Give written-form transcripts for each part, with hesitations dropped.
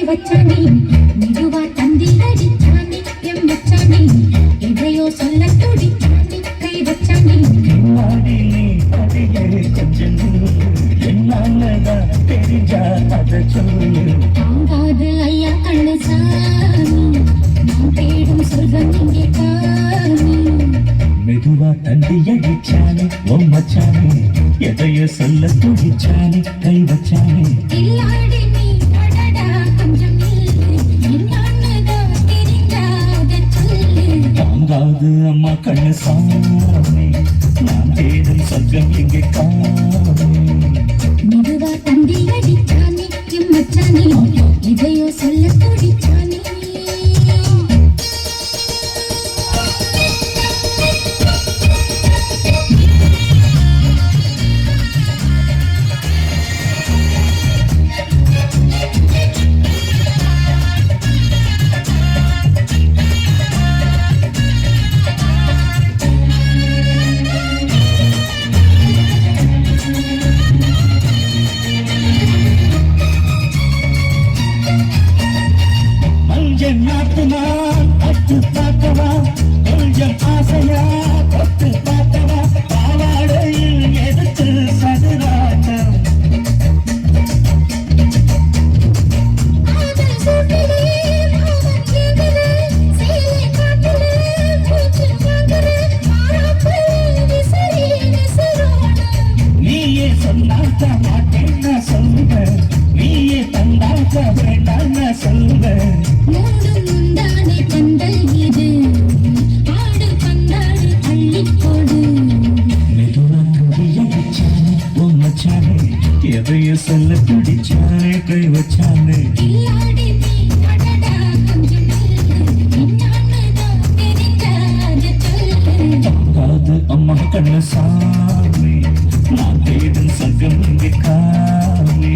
வச்சானே மெதுவா தந்தில் அடிச்சானே எம் வச்சானே எதையோ சொல்ல துடிச்சானே கை வச்சானே தாங்காது ஐயா கண்ணு சாமி நான் தேடும் சொர்க்கம் இங்கே காமி மெதுவா தந்தி அடிச்சானே ஓ மச்சானே எதையோ சொல்ல துடிச்சானே கை வச்சானே இல்லாடி நீ அடடா கொஞ்சம் என்னன்னுதான் தெரிஞ்சாத சொல்லு தாங்காது அம்மா கண்ணு சாமி நான் தேடும் சொர்க்கம் இங்கே காமி மெதுவா தந்தி அடிச்சானே எம் வச்சானே எதையோ சொல்ல துடிச்சானே நான் பட்டு பார்க்கவா கொஞ்சம் ஆசையா பட்டு பார்க்கவா பாவாடையில் எதுக்கு சதுராட்டம் நீயே சொன்னாக்க மாட்டேன்னு சொல்லுவேன் நீயே தந்தாக்க வேண்டான்னு சொல்லுவேன் எதைய சொல்ல பிடிச்சானே கை வச்சானே தாங்காது அம்மா கண்ணு சாமி நான் தேடும் சங்கம் இங்கே காமி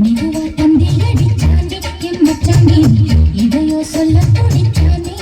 மெதுவா தந்தில் அடிச்சானே எம் வச்சானே இதையோ சொல்ல துடிச்சானே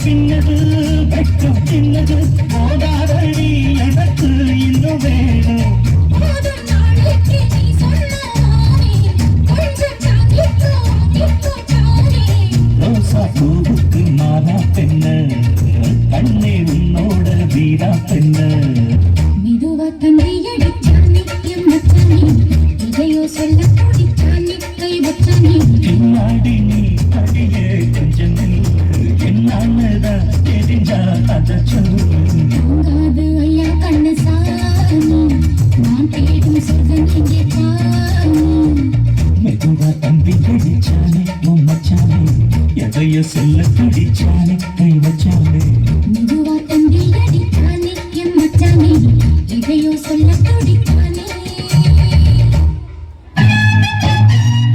சின்னது வெட்கம் சின்னது போதாதடி எனக்கு இன்னும் வேணும் ரோசா பூவுக்கு மாறா பெண்ண கண்ணே உன்னோட வீரா பெண்ண மெதுவா தந்தி அடிச்சானே எம் வச்சானே இதையோ சொல்ல துடிச்சானே கை வச்சானே பின்னாடி நீ அடியே கொஞ்சம் என்னதான் தெரிஞ்சா அத சொல்லு தாங்காது ஐயா கண்ணு சாமி நான் தேடும் சொர்க்கம் இங்கே காமி மெதுவா தம்பி அடிச்சானே உன் மச்சானே எதையோ சொல்ல துடிச்சானே கை வச்சானே மெதுவா தந்தி அடிச்சானே எம் வச்சானே இதையோ சொல்ல துடிச்சானே